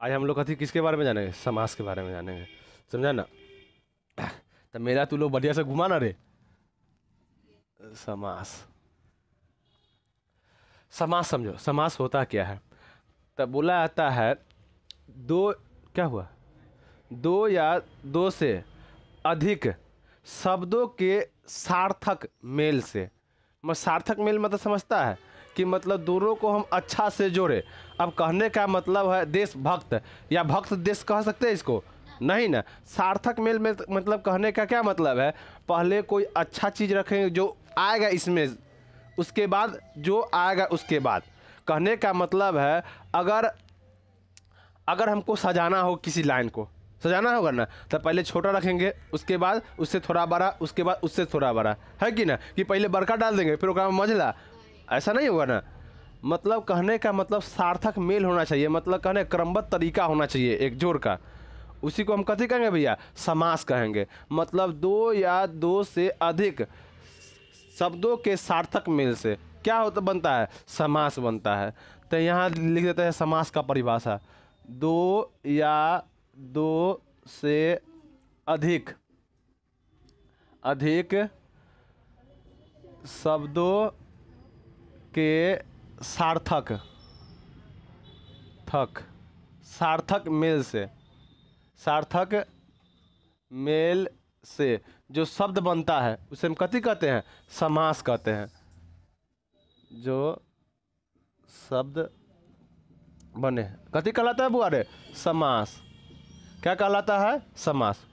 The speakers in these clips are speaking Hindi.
आज हम लोग कथी किसके बारे में जानेंगे? समास के बारे में जानेंगे, समझा ना। तो मेरा तू लोग बढ़िया से घुमा ना रे। समास, समास समझो, समास होता क्या है। तब बोला जाता है दो, क्या हुआ, दो या दो से अधिक शब्दों के सार्थक मेल से। मैं सार्थक मेल मतलब समझता है कि मतलब दोनों को हम अच्छा से जोड़े। अब कहने का मतलब है देशभक्त या भक्त देश कह सकते हैं इसको? नहीं ना। सार्थक मेल में मतलब कहने का क्या मतलब है, पहले कोई अच्छा चीज़ रखेंगे जो आएगा इसमें, उसके बाद जो आएगा उसके बाद। कहने का मतलब है अगर अगर हमको सजाना हो, किसी लाइन को सजाना होगा ना, तो पहले छोटा रखेंगे, उसके बाद उससे थोड़ा बड़ा, उसके बाद उससे थोड़ा बड़ा, है कि ना। कि पहले बड़का डाल देंगे फिर उसका मझला, ऐसा नहीं होगा ना। मतलब कहने का मतलब सार्थक मेल होना चाहिए, मतलब कहने क्रमबद्ध तरीका होना चाहिए एक जोड़ का। उसी को हम कथी कहेंगे भैया? समास कहेंगे। मतलब दो या दो से अधिक शब्दों के सार्थक मेल से क्या होता बनता है? समास बनता है। तो यहाँ लिख देते हैं समास का परिभाषा, दो या दो से अधिक अधिक शब्दों के सार्थक सार्थक मेल से, सार्थक मेल से जो शब्द बनता है उसे हम कथी कहते हैं? समास कहते हैं। जो शब्द बने कथी कहलाता है बुआ रे? समास। क्या कहलाता है? समास।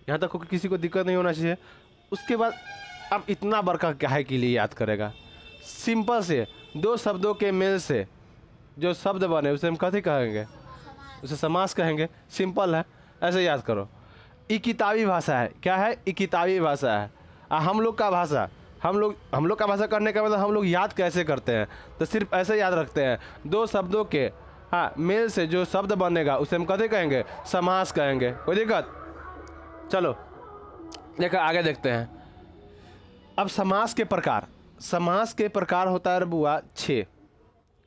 यहाँ तक किसी को दिक्कत नहीं होना चाहिए। उसके बाद अब इतना बड़का काहे के लिए याद करेगा? सिंपल से दो शब्दों के मेल से जो शब्द बने उसे हम कथी कहेंगे? उसे समास कहेंगे। सिंपल है, ऐसे याद करो। ई किताबी भाषा है। क्या है? ई किताबी भाषा है। हम लोग का भाषा, हम लोग का भाषा करने का मतलब हम लोग याद कैसे करते हैं? तो सिर्फ ऐसे याद रखते हैं, दो शब्दों के हाँ मेल से जो शब्द बनेगा उसे हम कथी कहेंगे? समास कहेंगे। कोई दिक्कत? चलो देखो आगे देखते हैं। अब समास के प्रकार, समास के प्रकार होता है बुआ 6।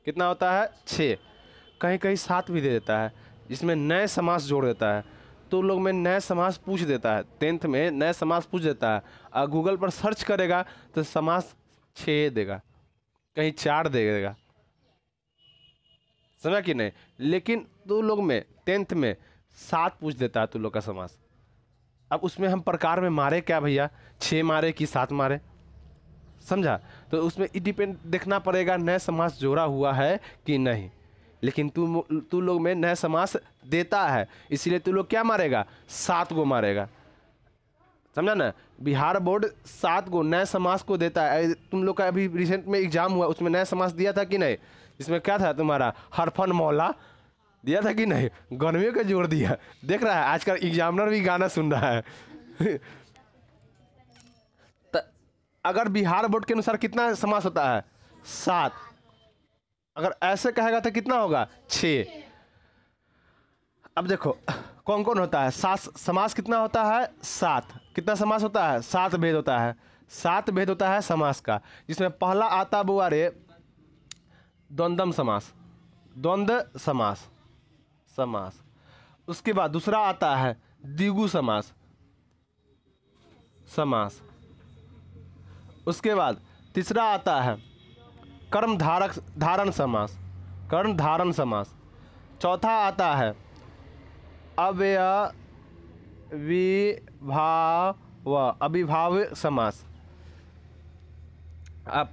कितना होता है? 6। कहीं कहीं 7 भी दे देता है, जिसमें नए समास जोड़ देता है। तो लोग में नए समास पूछ देता है, 10th में नए समास पूछ देता है। और गूगल पर सर्च करेगा तो समास 6 देगा, कहीं 4 देगा, समझा कि नहीं। लेकिन तू लोग में 10th में 7 पूछ देता है तू लोग का समास। अब उसमें हम प्रकार में मारे क्या भैया? 6 मारे कि 7 मारे, समझा। तो उसमें डिपेंड देखना पड़ेगा नए समास जोड़ा हुआ है कि नहीं। लेकिन तू लोग में नए समास देता है, इसलिए तू लोग क्या मारेगा? 7 गो मारेगा, समझा ना। बिहार बोर्ड 7 गो नए समास को देता है। तुम लोग का अभी रिसेंट में एग्जाम हुआ, उसमें नए समास दिया था कि नहीं? इसमें क्या था तुम्हारा? हरफन मौला दिया था कि नहीं? गर्मियों का जोड़ दिया। देख रहा है आजकल एग्जामिनर भी गाना सुन रहा है। अगर बिहार बोर्ड के अनुसार कितना समास होता है? 7। अगर ऐसे कहेगा तो कितना होगा? 6। अब देखो कौन कौन होता है? 7 समास कितना होता है? 7। कितना समास होता है? 7 भेद होता है। 7 भेद होता है समास का, जिसमें पहला आता बुआ रे द्वंद्व समास, द्वंद्व समास, समास। उसके बाद दूसरा आता है द्विगु समास, समास। उसके बाद तीसरा आता है कर्म धारक धारण समास, कर्म धारण समास। चौथा आता है अविभाव समास। अब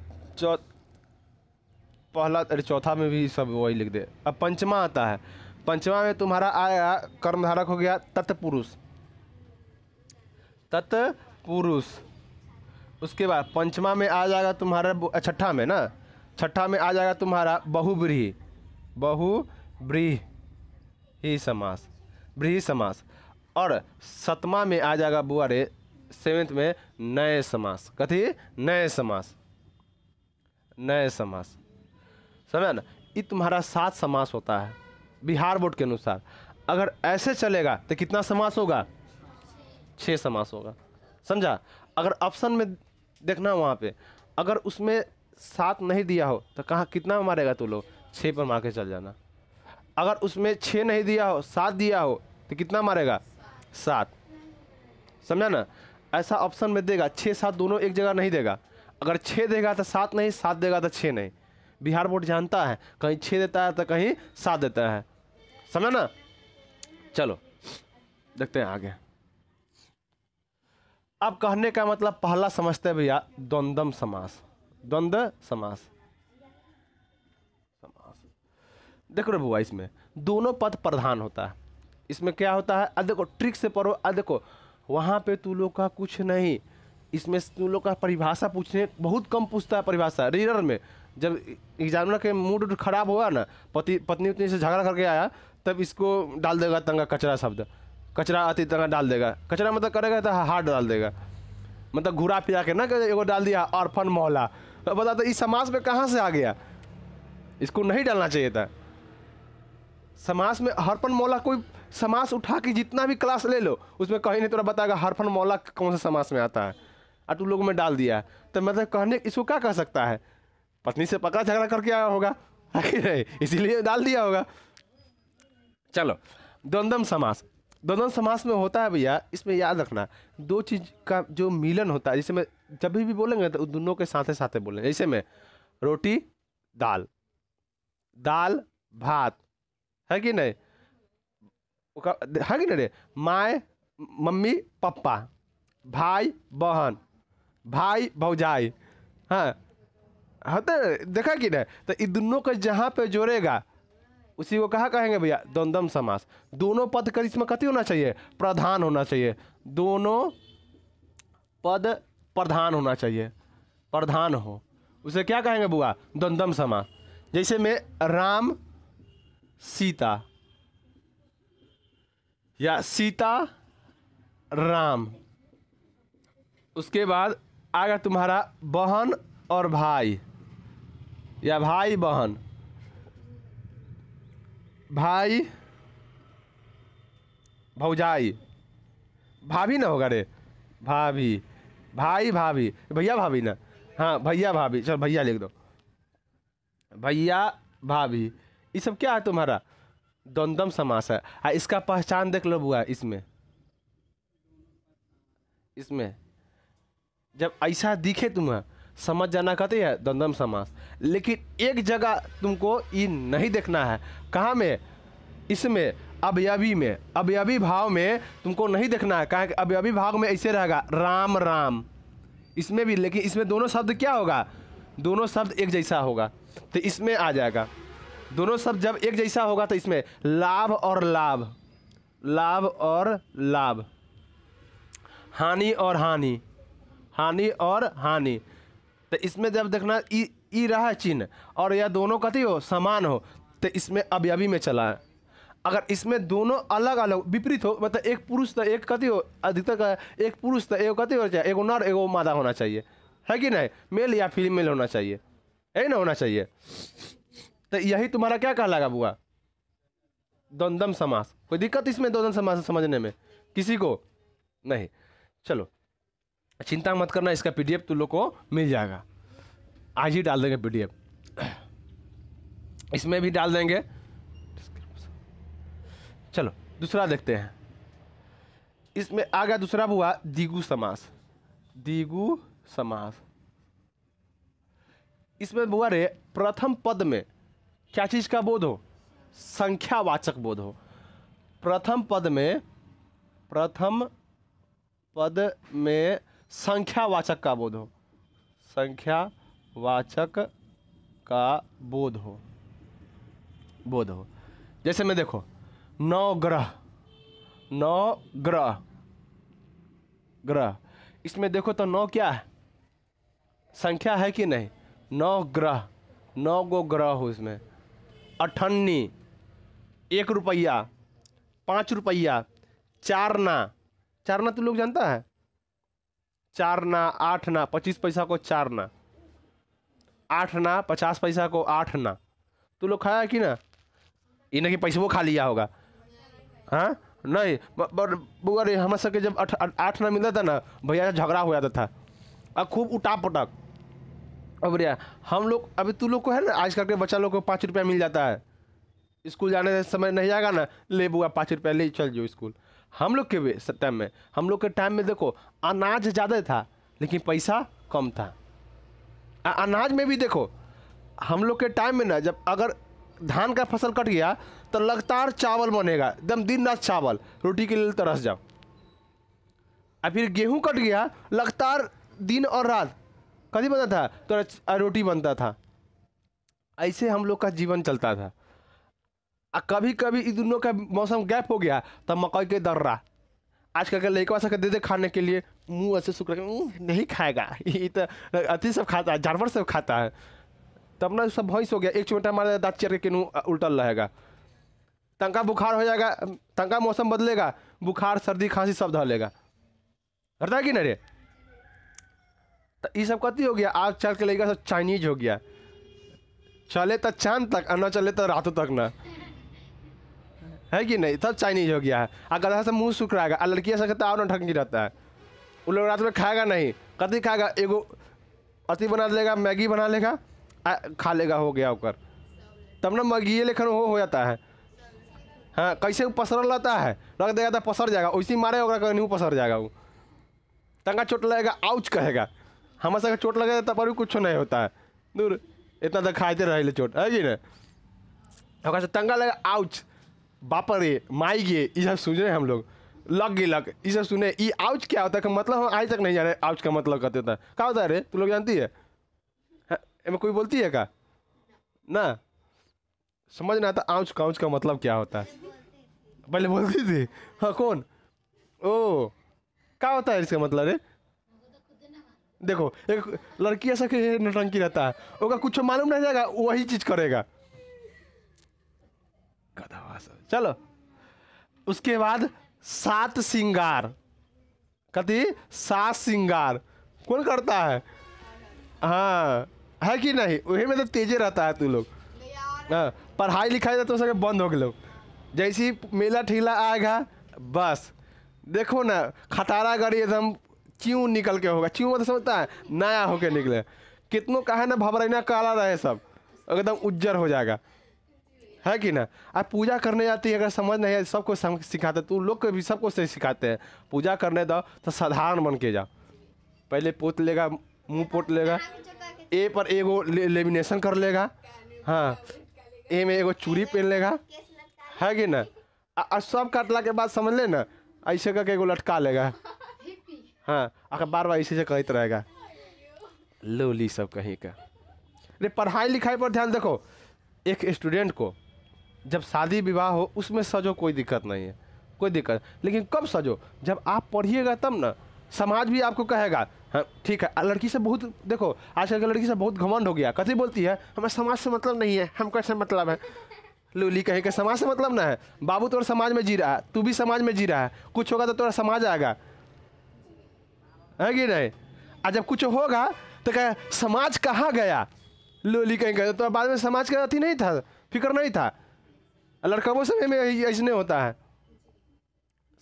पहला, अरे चौथा में भी सब वही लिख दे। अब पंचमा आता है। पंचमा में तुम्हारा आया कर्मधारक हो गया तत्पुरुष, तत्पुरुष। उसके बाद पंचमा में आ जाएगा तुम्हारा, छठा में ना, छठा में आ जाएगा तुम्हारा बहुव्रीहि, बहुव्रीहि समास, व्रीहि समास। और सतमा में आ जाएगा बुआ रे 7th में नए समास। कथी? नए समास, नए समास, समझा ना। ये तुम्हारा 7 समास होता है बिहार बोर्ड के अनुसार। अगर ऐसे चलेगा तो कितना समास होगा? 6 समास होगा, समझा। अगर ऑप्शन में देखना वहाँ पे, अगर उसमें 7 नहीं दिया हो तो कहाँ कितना मारेगा? तू लोग 6 पर मार के चल जाना। अगर उसमें 6 नहीं दिया हो, 7 दिया हो तो कितना मारेगा? 7। समझा ना? ऐसा ऑप्शन में देगा 6 7 दोनों एक जगह नहीं देगा। अगर 6 देगा तो 7 नहीं, 7 देगा तो 6 नहीं। बिहार बोर्ड जानता है, कहीं 6 देता है तो कहीं 7 देता है। समझा ना? चलो देखते हैं आगे। अब कहने का मतलब पहला समझते हैं भैया, द्वंद्व समास। द्वंद्व समास देखो रे बुआ, इसमें दोनों पद प्रधान होता है। इसमें क्या होता है, अब देखो ट्रिक से पढ़ो। अब देखो वहाँ पे तू लोग का कुछ नहीं, इसमें तू लोग का परिभाषा पूछने बहुत कम पूछता है। परिभाषा रीडर में जब एग्जामिनर के मूड खराब हुआ ना, पत्नी उतनी से झगड़ा करके आया, तब इसको डाल देगा तंगा कचरा शब्द, कचरा अति तंगा डाल देगा। कचरा मतलब करेगा तो हार्ड डाल देगा, मतलब घुरा फिरा के ना एगो डाल दिया अर्पण मोहल्ला। तो बता तो इस समास में कहाँ से आ गया? इसको नहीं डालना चाहिए था समास में। हरफन मौला कोई समास उठा के जितना भी क्लास ले लो, उसमें कहीं नहीं तोरा बताएगा हरफन मौला कौन सा समास में आता है, और तू लोगों में डाल दिया है। तो मतलब कहने इसको क्या कह सकता है? पत्नी से पका झगड़ा करके आया होगा, इसीलिए डाल दिया होगा। चलो द्वंद्व समास। द्वंद्व समास में होता है भैया, इसमें याद रखना दो चीज का जो मिलन होता है। जैसे मैं जब भी बोलेंगे तो दोनों के साथ साथ बोलेंगे। जैसे में रोटी दाल, दाल भात, है कि नहीं? है कि नहीं रे? माए मम्मी पप्पा, भाई बहन, भाई भौजाई, हाँ होता है, देखा कि नहीं? तो इन दोनों को जहाँ पे जोड़ेगा उसी को कहा कहेंगे भैया? द्वंद्व समास। दोनों पद का इसमें कथी होना चाहिए? प्रधान होना चाहिए। दोनों पद प्रधान होना चाहिए, प्रधान हो, उसे क्या कहेंगे बुआ? द्वंद्व समास। जैसे में राम सीता, या सीता राम। उसके बाद आएगा तुम्हारा बहन और भाई, या भाई बहन, भाई भौजाई, भाभी ना होगा रे? भाभी, भाई भाभी, भैया भाभी ना? हाँ भैया भाभी, चल भैया लिख दो, भैया भाभी। ये सब क्या है तुम्हारा? द्वंद्व समास है। इसका पहचान देख लो बुआ। इसमें इसमें जब ऐसा दिखे तुम्हें समझ जाना कहते हैं द्वंद्व समास। लेकिन एक जगह तुमको ये नहीं देखना है। कहाँ में? इसमें अवयवी में, अवयवी भाव में तुमको नहीं देखना है। कहा कि अवयवी भाव में ऐसे रहेगा राम राम, इसमें भी। लेकिन इसमें दोनों शब्द क्या होगा? दोनों शब्द एक जैसा होगा, तो इसमें आ जाएगा। दोनों शब्द जब एक जैसा होगा तो इसमें लाभ और लाभ, लाभ और लाभ, हानि और हानि, हानि और हानि। तो इसमें जब देखना ई रहा चिन्ह और यह दोनों कथी हो? समान हो, तो इसमें अवयवी में चला है। अगर इसमें दोनों अलग अलग विपरीत हो, मतलब एक पुरुष तो एक कथी हो? अधिकतर का एक पुरुष तो एक कथी हो चाहिए? एगो नर एगो मादा होना चाहिए, है कि नहीं? मेल या फीमेल होना चाहिए, यही ना होना चाहिए। तो यही तुम्हारा क्या कहलाएगा बुआ? द्वंद्व समास। कोई दिक्कत इसमें द्वंद्व समास समझने में किसी को? नहीं। चलो चिंता मत करना, इसका पीडीएफ तुम लोग को मिल जाएगा। आज ही डाल देंगे पीडीएफ, इसमें भी डाल देंगे। चलो दूसरा देखते हैं। इसमें आ गया दूसरा बुआ द्विगु समास। द्विगु समास। इसमें बुआ रे प्रथम पद में क्या चीज का बोध हो? संख्यावाचक बोध हो। प्रथम पद में, प्रथम पद में संख्यावाचक का बोध हो, संख्यावाचक का बोध हो, बोध हो। जैसे में देखो नौ ग्रह, नौ ग्रह, ग्रह। इसमें देखो तो नौ क्या है? संख्या है कि नहीं? 9 ग्रह, 9 गो ग्रह हो इसमें। 98, 1 रुपया, 5 रुपया, 4 ना, 4 ना तू लोग जानता है? 4 ना, 8 ना, 25 पैसा को 4 ना, 8 ना, 50 पैसा को 8 ना। तू लोग खाया कि ना? इन्हें कि पैसे वो खा लिया होगा। हाँ नहीं बुआ रे, हमारे सबके जब 8 ना मिलता था ना, भैया झगड़ा हो जाता था और खूब उठा पटक। अब भैया हम लोग, अभी तू लोग को है ना आजकल के बच्चा लोग को 5 रुपया मिल जाता है, स्कूल जाने से समय नहीं जाएगा ना, ले बुआ 5 रुपया ले चल जाओ स्कूल। हम लोग के टाइम में, हम लोग के टाइम में देखो अनाज ज़्यादा था लेकिन पैसा कम था। अनाज में भी देखो हम लोग के टाइम में ना, जब अगर धान का फसल कट गया तो लगातार चावल बनेगा, एकदम दिन रात चावल, रोटी के लिए तरस जाओ। और फिर गेहूं कट गया, लगातार दिन और रात कभी बनता था तो रोटी बनता था। ऐसे हम लोग का जीवन चलता था। कभी कभी इन दोनों का मौसम गैप हो गया तब मकई के दर्रा, आजकल के लड़का सब दे दे खाने के लिए, मुंह ऐसे सुख नहीं खाएगा, ये तो अति सब खाता है, जानवर सब खाता है। तब ना सब भैंस हो गया, एक चिमटा मारे दाँत चेर के उल्टल रहेगा। तंका बुखार हो जाएगा, तंका मौसम बदलेगा, बुखार सर्दी खांसी सब धलेगा, करता है कि नहीं रे। तो ये सब कथी हो गया, आज चल के लड़का सब चाइनीज हो गया, चले तो चांद तक और न चले तो रातों तक ना, है कि नहीं, सब चाइनीज हो गया है। अगर से मुंह सूख रहेगा, लड़कियाँ से कहता और न ढंगी रहता है, उन लोग रात में खाएगा नहीं, कथी खाएगा, एगो अति बना लेगा, मैगी बना लेगा, खा लेगा, हो गया ओकर। तब ना मैगी लेखन हो जाता है। हाँ, कैसे पसरल रहता है, रख देगा तो पसर जाएगा, वैसे मारे होगा नहीं पसर जाएगा, वो तंगा चोट लगेगा आउच कहेगा। हमारे सबके चोट लगे तब पर भी कुछ नहीं होता है, दूर इतना तो खाते रहे चोट, है कि नहीं। तंगा लगे आउच, बाप रे माई गे, ये सब सुन रहे हम लोग, लग गए लग, ये सब सुने। ये आउच क्या होता है मतलब, हम आज तक नहीं जाने आउच का मतलब कहते होता है, क्या होता है रे, तू लोग जानती है? कोई बोलती है क्या ना, समझ ना आता आउच का मतलब क्या होता है, पहले बोलती थी। हाँ कौन, ओ क्या होता है इसका मतलब रे। देखो एक लड़की ऐसा कि नौटंकी रहता है, ओका कुछ मालूम नहीं जाएगा, वही चीज करेगा। चलो उसके बाद 7 श्रृंगार, कथी 7 श्रृंगार कौन करता है? हाँ है कि नहीं, वही में तो तेजे रहता है तू लोग। हाँ, पढ़ाई लिखाई तो सब बंद हो गए, जैसे ही मेला ठेला आएगा बस देखो ना, खटारा गाड़ी एकदम क्यों निकल के होगा, क्यों मतलब समझता है, नया होके निकले, कितनों का है ना भबरैना काला रहे सब एकदम उज्जर हो जाएगा, है कि ना। अब पूजा करने जाती है, अगर समझ नहीं है सबको सिखाते, तू लोग को भी सबको से सिखाते हैं, पूजा करने दो तो साधारण बन के जाओ। पहले पोत लेगा, मुंह पोत लेगा, ए पर एगो लेमिनेशन कर लेगा, हाँ ए में एगो चूड़ी पहन लेगा, है कि ना। सब काटला के बाद समझ ले ना, ऐसे करके एगो लटका लेगा, हाँ अगर बार बार इसी से कहते रहेगा, लोली सब कहीं का। अरे पढ़ाई लिखाई पर ध्यान देखो, एक स्टूडेंट को जब शादी विवाह हो उसमें सजो, कोई दिक्कत नहीं है, कोई दिक्कत, लेकिन कब सजो, जब आप पढ़िएगा तब ना, समाज भी आपको कहेगा हाँ ठीक है। लड़की से बहुत देखो, आजकल की लड़की से बहुत घमंड हो गया, कथी बोलती है, हमें समाज से मतलब नहीं है, हम कैसे मतलब है, लूली कहीं के समाज से मतलब ना है। बाबू तोरा समाज में जी रहा है, तू भी समाज में जी रहा है, कुछ होगा तो तोरा समाज आएगा, है कि नहीं। और जब कुछ होगा तो कहे समाज कहाँ गया, लोली कहीं गए, तो बाद में समाज का अथी नहीं था, फिक्र नहीं था। लड़कों समय में ऐसे नहीं होता है,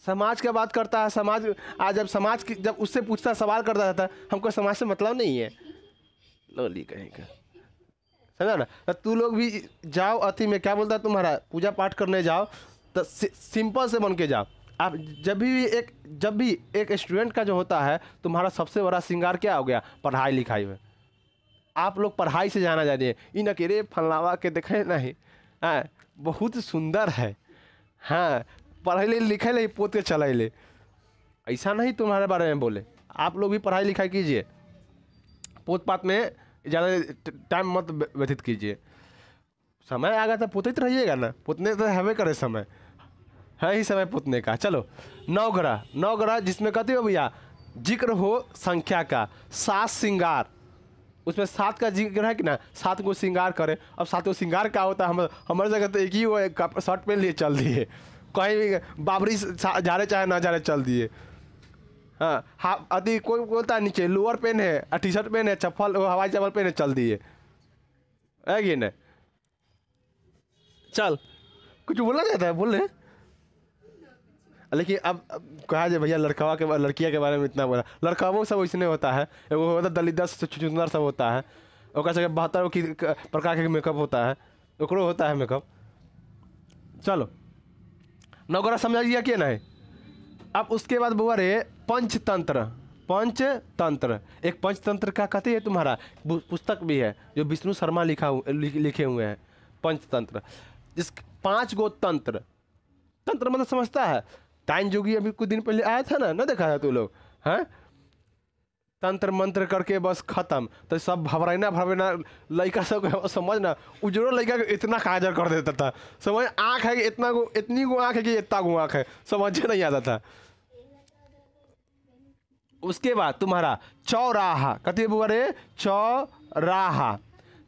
समाज का बात करता है, समाज आज जब समाज की जब उससे पूछता सवाल करता रहता है, हमको समाज से मतलब नहीं है, लोली कहीं का, समझा ना। तो तू लोग भी जाओ अति में, क्या बोलता है तुम्हारा, पूजा पाठ करने जाओ तो सिंपल से बन के जाओ। आप जब भी एक स्टूडेंट का जो होता है, तुम्हारा सबसे बड़ा श्रृंगार क्या हो गया, पढ़ाई लिखाई में। आप लोग पढ़ाई से जाना जानिए, इन अकेले फलनावा के देखे नहीं, हाँ बहुत सुंदर है, हाँ पढ़े ले लिखे ले पोत के चला ले, ऐसा नहीं तुम्हारे बारे में बोले। आप लोग भी पढ़ाई लिखाई कीजिए, पोत पात में ज़्यादा टाइम मत व्यतीत कीजिए, समय आ गया तो पोतते रहिएगा ना, पोतने तो हमें करे, समय है ही समय पुतने का। चलो 9 ग्रह जिसमें कहते हो भैया जिक्र हो संख्या का, 7 श्रृंगार, उसमें 7 का जिक्र है कि ना, 7 को श्रृंगार करे। अब 7 को श्रृंगार क्या होता है, हमारे जगह तो एक ही वो शर्ट पहन लिए चल दिए, कहीं भी बाबरी जा रहे चाहे ना जा रहे चल दिए, हाँ अति कोई बोलता है नीचे लोअर पेन है, टी शर्ट पेन है, चप्पल हवाई चप्पल पेन है, चल दिए, है कि नहीं। चल कुछ बोलना चाहता है बोल रहे, लेकिन अब कहा जाए भैया लड़कियाँ के बारे में इतना बोला, लड़काओं सब वैसे नहीं होता है, वो होता दलित चुंदर सब होता है, और कैसे 72 प्रकार के मेकअप होता है, ओकरो होता है मेकअप, चलो नवग्रह समझा गया कि नहीं। अब उसके बाद बुआ रे पंचतंत्र। पंचतंत्र, एक पंचतंत्र का कहते हैं तुम्हारा पुस्तक भी है जो विष्णु शर्मा लिखे हुए हैं पंचतंत्र। जिस 5 गो तंत्र, तंत्र मतलब समझता है, टाइम जोगी अभी कुछ दिन पहले आया था ना देखा है तू लोग, हैं तंत्र मंत्र करके बस खत्म। तो सब भवरैना लड़का सब समझ ना, उजरो लड़का इतना काजर कर देता था, समझ आँख है कि इतना गो, इतनी गो आँख है कि इतना गो आँख है, समझ नहीं आता था। उसके बाद तुम्हारा चौराहा, कहते बुआ रे चौराहा।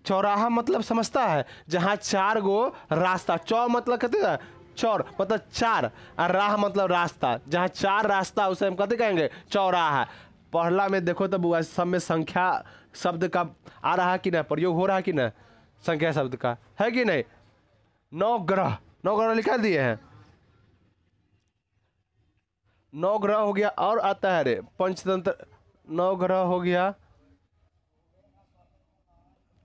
चौराहा मतलब समझता है जहाँ 4 गो रास्ता, चौ मतलब कहते हैं चौर मतलब 4 और राह मतलब रास्ता, जहाँ 4 रास्ता उसे हम कहते कहेंगे चौराहा। पहला में देखो तो बुआ सब में संख्या शब्द का आ रहा है कि ना, प्रयोग हो रहा है कि ना, संख्या शब्द का है कि नहीं। 9 ग्रह, 9 ग्रह लिखा दिए हैं, 9 ग्रह हो गया। और आता है रे पंचतंत्र, 9 ग्रह हो गया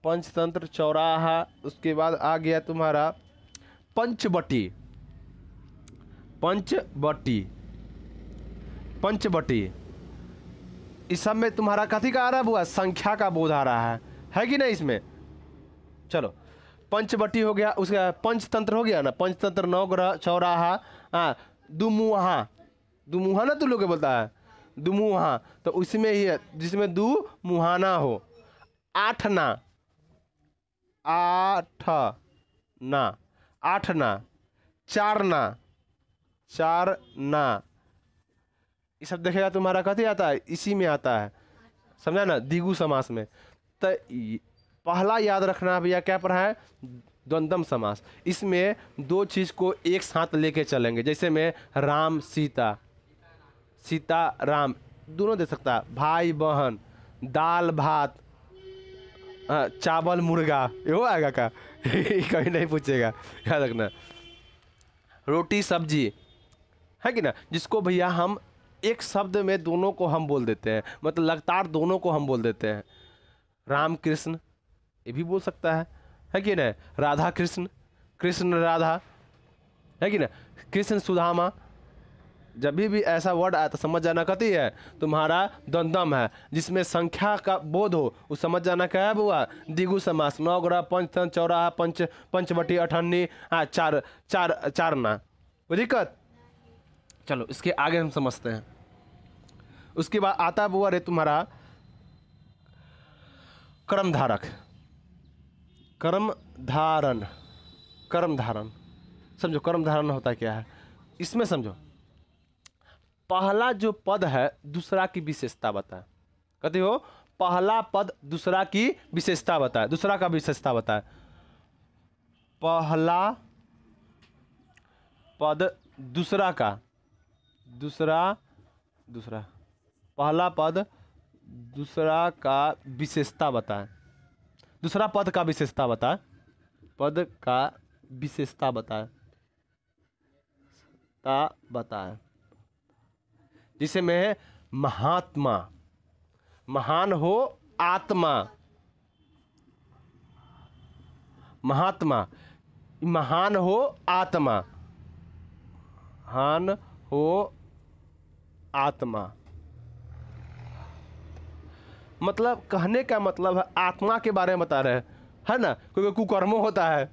पंचतंत्र चौराहा। उसके बाद आ गया तुम्हारा पंचवटी। पंचवटी, पंचवटी इस सब में तुम्हारा कथी का आ रहा है बुआ, संख्या का बोध आ रहा है कि नहीं इसमें। चलो पंचवटी हो गया। उसका पंचतंत्र हो गया ना, पंचतंत्र 9 ग्रह चौराहा। हाँ दुमुहा, दुमुहा ना तू लोग के बोलता है दुमुहा, तो उसमें ही है जिसमें दू मुहाना हो। 8 ना, 8 ना, 8 ना, 4 ना, 4 ना, ये सब देखेगा तुम्हारा कथी आता है, इसी में आता है, समझा ना, द्विगु समास में। तो पहला याद रखना भैया क्या पढ़ा है, द्वंद्व समास। इसमें 2 चीज को एक साथ लेके चलेंगे, जैसे में राम सीता, सीता राम दोनों दे सकता है, भाई बहन, दाल भात, चावल मुर्गा, ये हो आएगा का कहीं नहीं पूछेगा, याद रखना। रोटी सब्जी है कि ना, जिसको भैया हम एक शब्द में दोनों को हम बोल देते हैं, मतलब लगातार दोनों को हम बोल देते हैं। राम कृष्ण ये भी बोल सकता है कि ना, राधा कृष्ण, कृष्ण राधा, है कि ना, कृष्ण सुदामा। जब भी ऐसा वर्ड आया तो समझ जाना कथी है तुम्हारा द्वंद्व है, जिसमें संख्या का बोध हो, वो समझ जाना क्या है बुआ, द्विगु समास। 9 ग्रह पंचतंत्र चौराहा पंचवटी 98 चार ना, कोई दिक्कत। चलो इसके आगे हम समझते हैं। उसके बाद आता बुआ रे तुम्हारा कर्मधारक, कर्मधारण, कर्मधारण समझो, कर्मधारण होता क्या है इसमें समझो। पहला जो पद है दूसरा की विशेषता बताए, कहते हो पहला पद दूसरा की विशेषता बताए, दूसरा का विशेषता बताए। पहला पद दूसरा का, दूसरा पहला पद दूसरा का विशेषता बताए, दूसरा पद का विशेषता बताए, पद का विशेषता बताए, बताए। जिसे में है महात्मा, महान हो आत्मा, महात्मा, महान हो आत्मा, महान हो आत्मा, मतलब कहने का मतलब है आत्मा के बारे में बता रहे हैं, है ना। कोई कुकर्मों होता है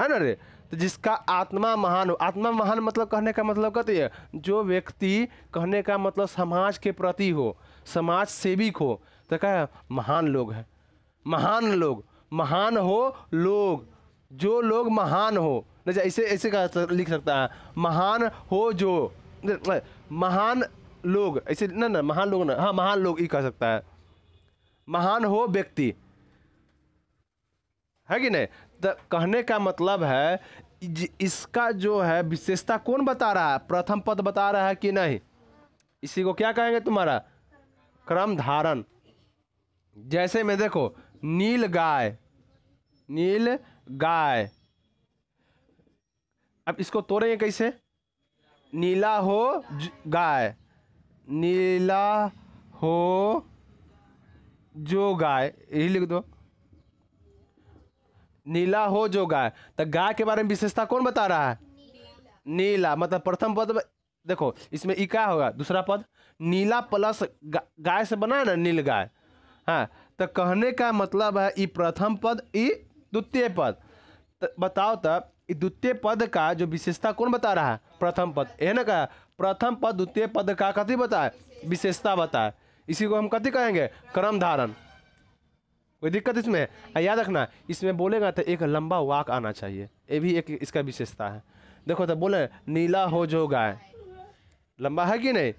ना रे, तो जिसका आत्मा महान हो, आत्मा महान मतलब कहने का मतलब कहते हैं जो व्यक्ति, कहने का मतलब समाज के प्रति हो, समाज सेविक हो, तो क्या महान लोग है। महान लोग, महान हो लोग, जो लोग महान हो, जैसे ऐसे ऐसे का लिख सकता है, महान हो जो, महान लोग ऐसे ना महान लोग ना, हाँ महान लोग ही कह सकता है, महान हो व्यक्ति, है कि नहीं। तो कहने का मतलब है इसका जो है विशेषता कौन बता रहा है, प्रथम पद बता रहा है कि नहीं, इसी को क्या कहेंगे तुम्हारा क्रम धारण। जैसे में देखो नील गाय, नील गाय, अब इसको तोड़ेंगे कैसे, नीला हो गाय, नीला हो जो गाय, यही लिख दो, नीला हो जो गाय। तो गाय के बारे में विशेषता कौन बता रहा है, नीला मतलब प्रथम पद देखो इसमें ई क्या होगा, दूसरा पद नीला प्लस गाय से बना है ना, नील गाय। हाँ, तो कहने का मतलब है ई प्रथम पद ई द्वितीय पद। तो बताओ तब द्वितीय पद का जो विशेषता कौन बता रहा है, प्रथम पद। है ना, कहा प्रथम पद द्वितीय पद का कथी बताए, विशेषता बताए। इसी को हम कथी कहेंगे, क्रम धारण। कोई दिक्कत इसमें है? याद रखना, इसमें बोलेगा तो एक लंबा वाक आना चाहिए, ये भी एक इसका विशेषता है। देखो तो बोले नीला हो जो गाय, लंबा है कि नहीं।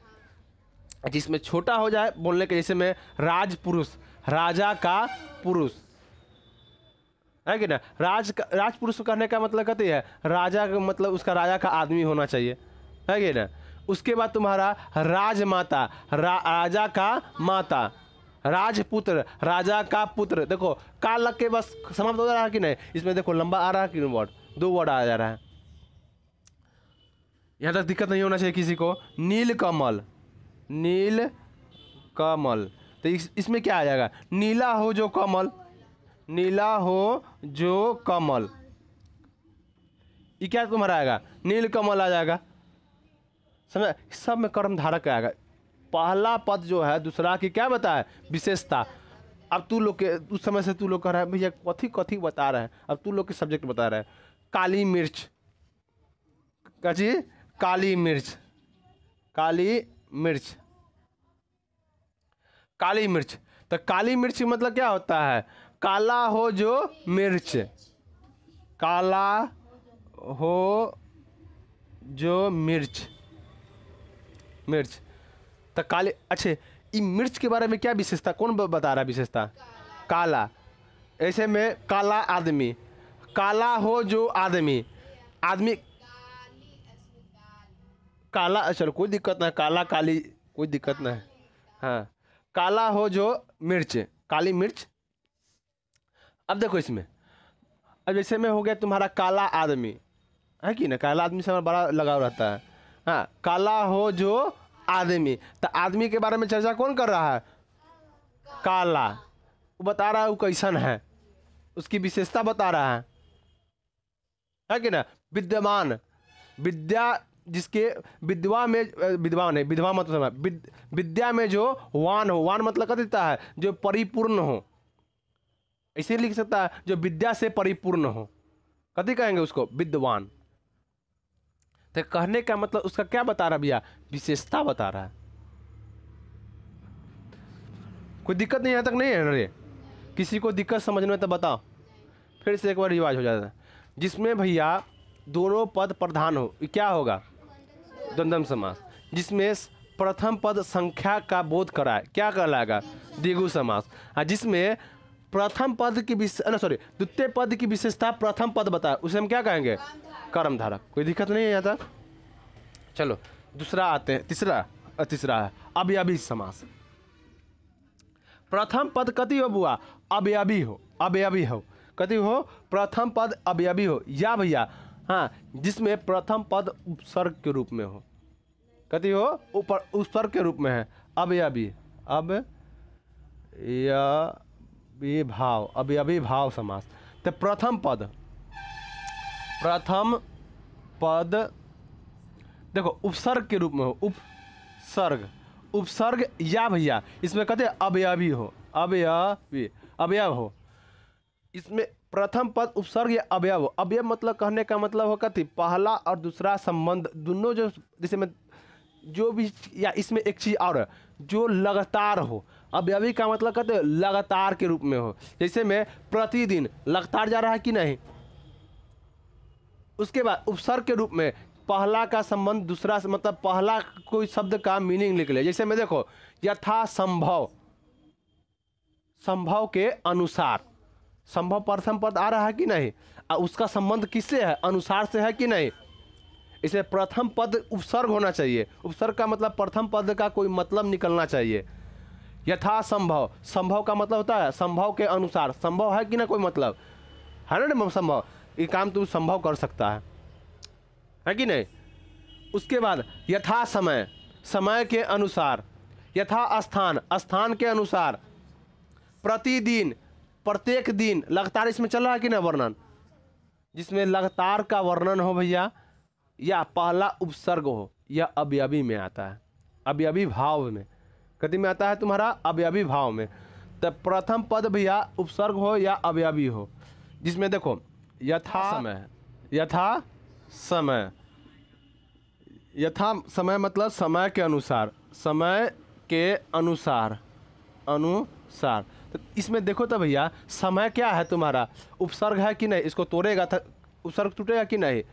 जिसमें छोटा हो जाए बोलने के, जैसे में राजपुरुष, राजा का पुरुष है कि ना। राजपुरुष कहने का मतलब कहते हैं राजा का मतलब उसका राजा का आदमी होना चाहिए, है कि ना। उसके बाद तुम्हारा राजमाता, राजा का माता, राजपुत्र, राजा का पुत्र। देखो का लग के बस समाप्त हो जा रहा है कि नहीं। इसमें देखो लंबा आ रहा है कि वर्ड, 2 वर्ड आ जा रहा है। यहाँ तक दिक्कत नहीं होना चाहिए किसी को। नील कमल, नील कमल, तो इसमें क्या आ जाएगा, नीला हो जो कमल, नीला हो जो कमल। ये क्या तुम्हारा आएगा, नील कमल आ जाएगा। समझ, सब में कर्म धारक आएगा। पहला पद जो है दूसरा की क्या बताया, विशेषता। अब तू लोग के उस समय से तू लोग कह रहा है भैया कथी कथी बता रहे हैं, अब तू लोग के सब्जेक्ट बता रहे हैं। काली मिर्च, क्या चीज, काली मिर्च, काली मिर्च, काली मिर्च। तो काली मिर्च मतलब क्या होता है, काला हो जो मिर्च, काला हो जो मिर्च, मिर्च। तो काले, अच्छे ये मिर्च के बारे में क्या विशेषता, कौन बता रहा है विशेषता, काला। ऐसे में काला आदमी, काला हो जो आदमी, आदमी काला, चलो कोई दिक्कत नहीं, काला काली कोई दिक्कत नहीं। हाँ, काला हो जो मिर्च, काली मिर्च। अब देखो इसमें, अब जैसे में हो गया तुम्हारा काला आदमी, है कि ना, काला आदमी से हमारा बड़ा लगाव रहता है। हाँ, काला हो जो आदमी, तो आदमी के बारे में चर्चा कौन कर रहा है, काला। वो बता रहा है वो कैसन है, उसकी विशेषता बता रहा है कि ना। विद्यमान, विद्या जिसके, विधवा में, विधवा नहीं, विधवा मतलब समझ, विद्या में जो वान हो, वान मतलब क्या देता है, जो परिपूर्ण हो। इसे लिख सकता है जो विद्या से परिपूर्ण हो, कथी कहेंगे उसको, विद्वान। तो कहने का मतलब उसका क्या बता रहा भैया, विशेषता बता रहा है। कोई दिक्कत नहीं, यहाँ तक नहीं है रे, किसी को दिक्कत समझ में तो बताओ, फिर से एक बार रिवाज हो जाता है। जिसमें भैया दोनों पद प्रधान हो, क्या होगा, द्वंद्व समास। जिसमें प्रथम पद संख्या का बोध कराए, क्या कहलाएगा, द्विगु समास। जिसमें प्रथम पद की द्वितीय पद की विशेषता प्रथम पद बताए, उसे हम क्या कहेंगे, कर्म धारक। कोई दिक्कत नहीं है यहाँ तक। चलो दूसरा आते हैं, तीसरा है अवयवी समास। प्रथम पद कथी हो बुआ, अवयवी हो, अवयवी हो, कथी हो, प्रथम पद अवयवी हो। या भैया हाँ, जिसमें प्रथम पद उपसर्ग के रूप में हो, कथी हो, ऊपर उपसर्ग के रूप में है, अवयवी, अवयवी भाव समास। तो प्रथम पद देखो उपसर्ग के रूप में हो, उपसर्ग या भैया इसमें कहते हैं अवयवी हो, अवयव हो। इसमें प्रथम पद उपसर्ग या अवयव, अवयव मतलब कहने का मतलब हो कथी, पहला और दूसरा संबंध दोनों जो, जैसे में जो भी, या इसमें एक चीज और जो लगातार हो। अवयवी का मतलब कहते हैं लगातार के रूप में हो। जैसे में प्रतिदिन, लगातार जा रहा है कि नहीं। उसके बाद उपसर्ग के रूप में पहला का संबंध दूसरा से, मतलब पहला कोई शब्द का मीनिंग निकले। जैसे में देखो यथा संभव, संभव के अनुसार, संभव प्रथम पद आ रहा है कि नहीं, उसका संबंध किससे है, अनुसार से है कि नहीं। इसे प्रथम पद उपसर्ग होना चाहिए, उपसर्ग का मतलब प्रथम पद का कोई मतलब निकलना चाहिए। यथा संभव, संभव का मतलब होता है संभव के अनुसार, संभव है कि ना कोई मतलब है ना, संभव ये काम तू संभव कर सकता है कि नहीं। उसके बाद यथा समय, समय के अनुसार, यथा स्थान, स्थान के अनुसार, प्रतिदिन, प्रत्येक दिन, लगातार इसमें चल रहा है कि ना वर्णन, जिसमें लगातार का वर्णन हो भैया या पहला उपसर्ग हो, यह अवयवी में आता है, अवयवी भाव में। कथी में आता है तुम्हारा? अवयवी भाव में। तो प्रथम पद भैया उपसर्ग हो या अवयवी हो, जिसमें देखो यथा समय, यथा समय, यथा समय मतलब समय के अनुसार, समय के अनुसार, अनुसार। तो इसमें देखो तो भैया समय क्या है तुम्हारा? उपसर्ग है कि नहीं? इसको तोड़ेगा तो उपसर्ग टूटेगा कि नहीं?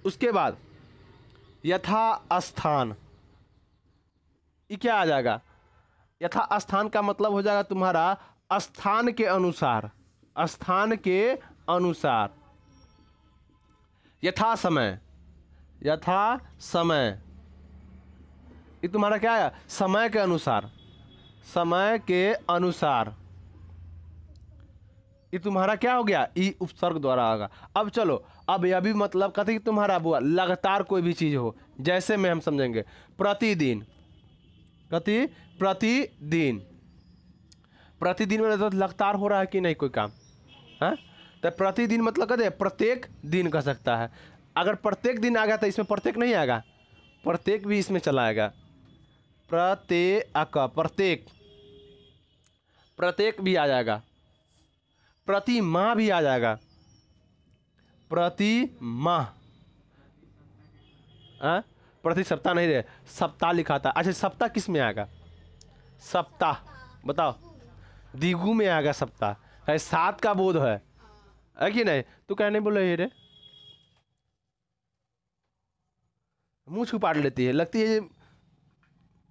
उसके बाद यथा स्थान, ये क्या आ जाएगा? यथा स्थान का मतलब हो जाएगा तुम्हारा स्थान के अनुसार, स्थान के अनुसार। यथा समय, यथा समय, ये तुम्हारा क्या है? समय के अनुसार, समय के अनुसार। ये तुम्हारा क्या हो गया? ई उपसर्ग द्वारा आएगा। अब चलो, अब यह भी मतलब कथी तुम्हारा बुआ? लगातार कोई भी चीज हो, जैसे में हम समझेंगे प्रतिदिन, कथी? प्रतिदिन, प्रतिदिन में तो लगातार हो रहा है कि नहीं कोई काम? हाँ, तो प्रतिदिन मतलब कहते हैं प्रत्येक दिन कह सकता है। अगर प्रत्येक दिन आ गया तो इसमें प्रत्येक नहीं आएगा, प्रत्येक भी इसमें चला आएगा। प्रत्येक, प्रत्येक, प्रत्येक भी आ जाएगा। प्रति माह भी आ जाएगा, प्रति माह। प्रति सप्ताह नहीं रहे, सप्ताह लिखा था। अच्छा, सप्ताह किस में आएगा? सप्ताह बताओ, द्विगु में आएगा सप्ताह। है 7 का बोध है कि नहीं? तू क्या नहीं बोल रही रे? मुंह छुपा लेती है, लगती है ये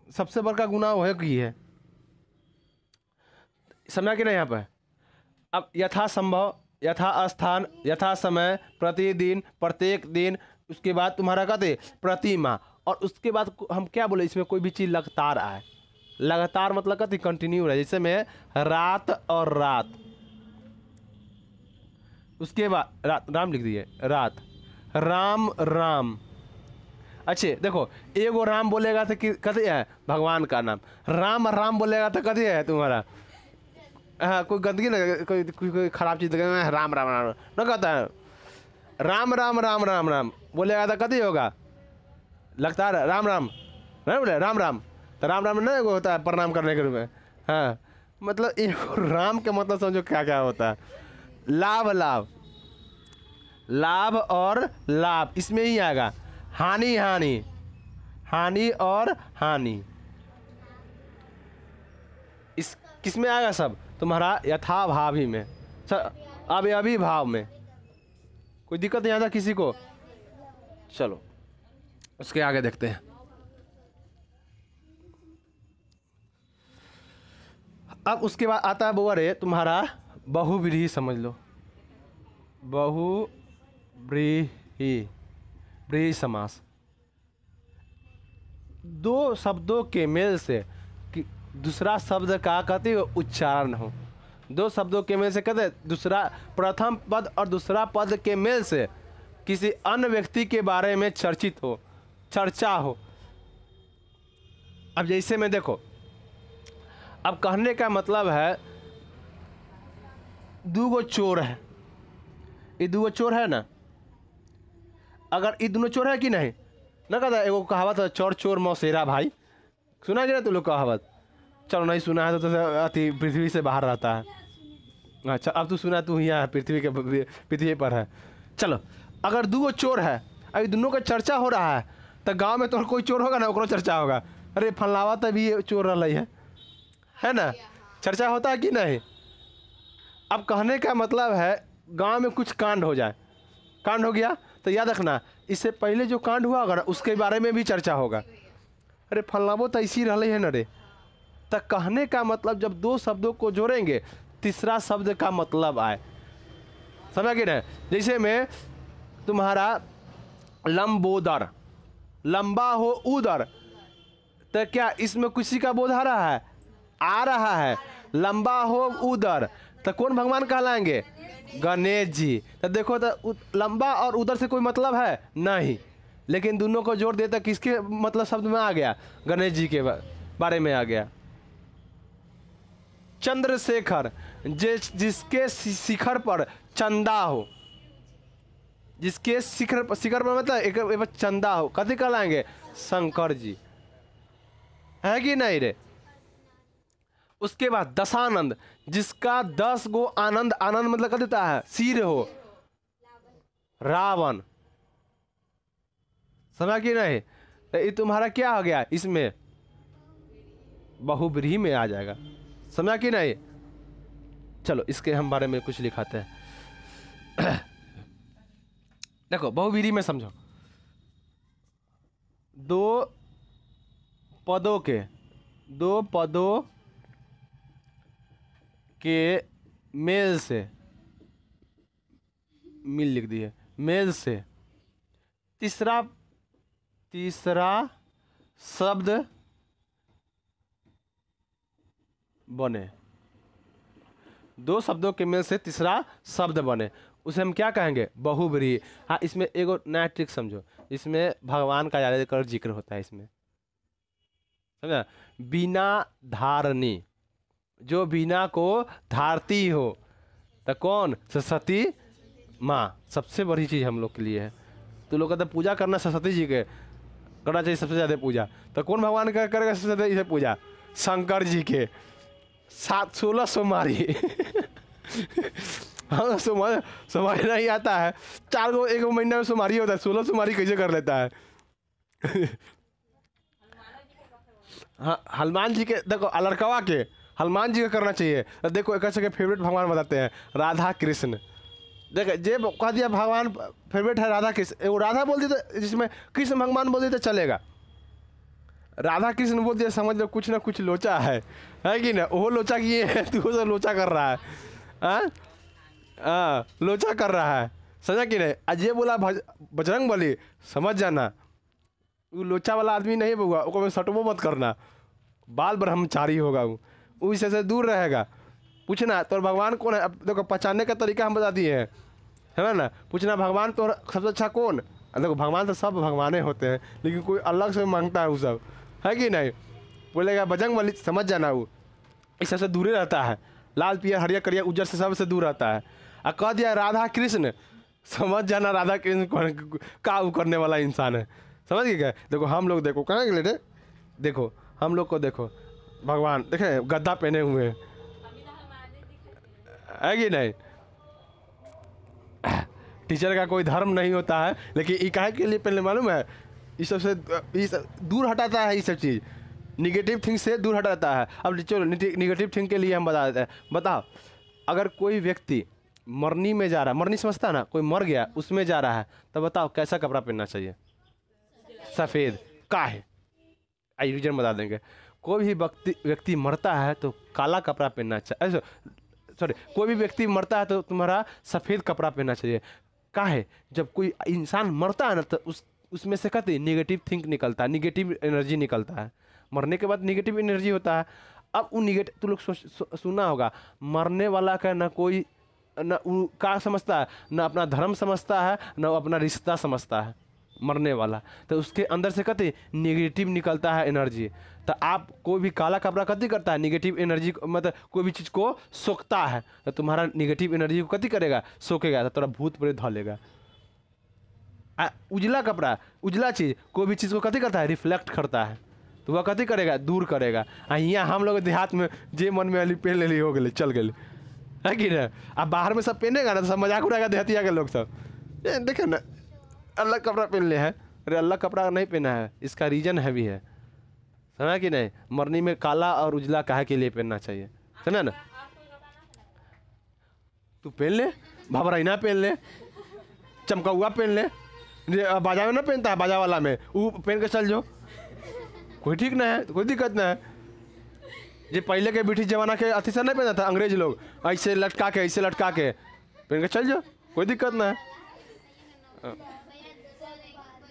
सबसे बड़का गुनाह है की है। समय के नहीं यहाँ पर। अब यथा संभव, यथा स्थान, यथा समय, प्रतिदिन, प्रत्येक दिन, उसके बाद तुम्हारा कहते प्रति माह, और उसके बाद हम क्या बोले? इसमें कोई भी चीज़ लगातार आए। लगातार मतलब कहते कंटिन्यू रहे, जैसे में रात और रात। उसके बाद रात, राम लिख दिए, रात, राम राम। अच्छे देखो, एगो राम बोलेगा तो कहते है भगवान का नाम, राम राम बोलेगा तो कहते है तुम्हारा हाँ कोई गंदगी ना, कोई खराब चीज़ राम राम राम ना कहता है। राम राम राम राम राम बोलेगा तो कथी होगा? लगता है राम राम, नहीं बोले राम राम, तो राम राम नहीं होता है प्रणाम करने के रूप में। हाँ, मतलब एक राम के मतलब समझो क्या क्या होता है। लाभ, लाभ, लाभ और लाभ इसमें ही आएगा। हानि, हानि, हानि और हानि, इस किस में आएगा? सब तुम्हारा यथाभावी में, अवयवी भाव में। कोई दिक्कत नहीं आता किसी को? चलो उसके आगे देखते हैं। अब उसके बाद आता है बुआ रे तुम्हारा बहुव्रीहि, समझ लो बहुव्रीहि, व्रीहि समास। दो शब्दों के मेल से दूसरा शब्द का कहते हो उच्चारण हो। दो शब्दों के मेल से कहते दूसरा, प्रथम पद और दूसरा पद के मेल से किसी अन्य व्यक्ति के बारे में चर्चित हो, चर्चा हो। अब जैसे में देखो, अब कहने का मतलब है दो चोर है, ये दो चोर है ना, अगर ये दोनों चोर है कि नहीं ना? कहता एगो कहावत है, चोर चोर मौसेरा भाई, सुना कि ना तुम लोग कहावत? चलो नहीं सुना है तो अति पृथ्वी से बाहर रहता है। अच्छा, अब तू सुना, तू यहाँ पृथ्वी पर है। चलो, अगर दो चोर है, अभी दोनों का चर्चा हो रहा है, तो गांव में तो कोई चोर होगा ना, ओकरो चर्चा होगा, अरे फलावा तो भी चोर रही है ना? चर्चा होता है कि नहीं? अब कहने का मतलब है गांव में कुछ कांड हो जाए, कांड हो गया तो याद रखना इससे पहले जो कांड हुआ होगा ना उसके बारे में भी चर्चा होगा। अरे फलावो तो ऐसी रही है ना रे। तो कहने का मतलब जब दो शब्दों को जोड़ेंगे तीसरा शब्द का मतलब आए, समझ गए ना? जैसे में तुम्हारा लंबोदर, लंबा हो उदर, तो क्या इसमें किसी का बोध आ रहा है? आ रहा है। लंबा हो उदर तो कौन भगवान कहलाएंगे? गणेश जी। तो देखो, तो लंबा और उदर से कोई मतलब है नहीं, लेकिन दोनों को जोड़ देता किसके मतलब शब्द में आ गया? गणेश जी के बारे में आ गया। चंद्रशेखर, जिसके शिखर पर चंदा हो, जिसके शिखर शिखर पर मतलब एक चंदा हो, कथी कहलाएंगे? शंकर जी, है कि नहीं रे? उसके बाद दशानंद, जिसका 10 गो आनंद, आनंद मतलब क्या देता है? सिर हो, रावण, समझा कि नहीं? तो ये तुम्हारा क्या हो गया? इसमें बहुब्रीही में आ जाएगा, समझा कि नहीं? चलो इसके हम बारे में कुछ लिखाते हैं। देखो बहुब्रीही में समझो, दो पदों के मेल से, मिल लिख दिए, मेल से तीसरा शब्द बने, दो शब्दों के मेल से तीसरा शब्द बने, उसे हम क्या कहेंगे? बहुब्रीही। हाँ, इसमें एक नया ट्रिक समझो, इसमें भगवान का ज्यादातर जिक्र होता है इसमें, समझा? बिना धारणी, जो बिना को धारती हो, तो कौन? सरस्वती माँ, सबसे बड़ी चीज हम लोग के लिए है। तो लोग कहते पूजा करना सरस्वती जी के करना चाहिए सबसे ज्यादा पूजा, तो कौन भगवान का करेगा सबसे ज्यादा पूजा? शंकर जी के। 16 सोमवारी। हाँ, सोमवारी नहीं आता है, 4 गो एक महीना में सोमवारी होता है, 16 सोमवारी कैसे कर लेता है? हाँ, हनुमान जी के देखो, लड़कवा के हनुमान जी का करना चाहिए। देखो एक के फेवरेट भगवान बताते हैं, राधा कृष्ण। देख जे कह दिया भगवान फेवरेट है राधा कृष्ण, वो राधा बोल दी तो, जिसमें कृष्ण भगवान बोल दी तो चलेगा, राधा कृष्ण बोल दिया समझ लो कुछ ना कुछ लोचा है कि ना? वो लोचा किए है, तू तो लोचा कर रहा है, हाँ लोचा कर रहा है, समझा कि नहीं? आज ये बोला बजरंग बली, समझ जाना वो लोचा वाला आदमी नहीं होगा, वो सटबो मत करना, बाल ब्रह्मचारी होगा, वो इससे दूर रहेगा। पूछना तो भगवान कौन है? अब देखो पहचानने का तरीका हम बता दिए हैं, है ना? पूछना भगवान तो सबसे अच्छा कौन? देखो भगवान तो सब भगवाने होते हैं, लेकिन कोई अलग से मांगता है वो सब, है कि नहीं? बोलेगा बजरंग बली, समझ जाना वो इस सबसे दूर रहता है, लाल पियर हरियर करिया उज्जर से सबसे दूर रहता है। और कह दिया राधा कृष्ण, समझ जाना राधा कृष्ण का करने वाला इंसान है, समझ गए क्या? देखो हम लोग देखो कहाँ गए रे, देखो हम लोग को देखो, भगवान देखे गद्दा पहने हुए हैं, है कि नहीं? टीचर का कोई धर्म नहीं होता है, लेकिन इकाई के लिए पहले मालूम है, इस सबसे दूर हटाता है, ये सब चीज़ निगेटिव थिंग से दूर हटाता है। अब चलो निगेटिव थिंग के लिए हम बता देते हैं। बताओ अगर कोई व्यक्ति मरनी में जा रहा है, मरनी समझता है ना, कोई मर गया उसमें जा रहा है, तो बताओ कैसा कपड़ा पहनना चाहिए? सफ़ेद। काहे? आई रीजन बता देंगे। कोई भी व्यक्ति मरता है तो काला कपड़ा पहनना चाहिए, सॉरी कोई भी व्यक्ति मरता है तो तुम्हारा सफ़ेद कपड़ा पहनना चाहिए। काहे? जब कोई इंसान मरता है ना तो उसमें से कहते निगेटिव थिंक निकलता है, निगेटिव एनर्जी निकलता है, मरने के बाद निगेटिव एनर्जी होता है। अब वो निगेटिव तुम लोग सुना होगा, मरने वाला का ना कोई ना का समझता है, ना अपना धर्म समझता है, ना अपना रिश्ता समझता है मरने वाला, तो उसके अंदर से कहते निगेटिव निकलता है एनर्जी। तो आप कोई भी काला कपड़ा कति करता है, निगेटिव एनर्जी मतलब कोई भी चीज़ को सोखता है, तो तुम्हारा निगेटिव एनर्जी को कति करेगा? सोखेगा, तो तुम्हारा भूत प्रेत धलेगा। उजला कपड़ा, उजला चीज़ कोई भी चीज़ को कति करता है? रिफ्लेक्ट करता है, तो वह कति करेगा? दूर करेगा। यहाँ हम लोग देहात में जे मन में अली पहन ले हो गए, चल गए, है कि ना? अब बाहर में सब पहनेगा ना तो सब मजाक उड़ाएगा देहतिया के लोग सब, देखे ना अलग कपड़ा पहन ले है, अरे अलग कपड़ा नहीं पहना है, इसका रीजन है भी है, समझा कि नहीं? मरनी में काला और उजला काहे के लिए पहनना चाहिए, समझा ना? तू पहन ले, भवरैना पहन ले, चमकौआ पहन ले, बाजा में ना पहनता है, बाजा वाला में वो पहन के चल जो, कोई ठीक ना है, कोई दिक्कत ना है। जो पहले के ब्रिटिश जमाना के अथी से नहीं पहनता था अंग्रेज लोग, ऐसे लटका के ऐसे लटका के पहन के चल जाओ, कोई दिक्कत ना है।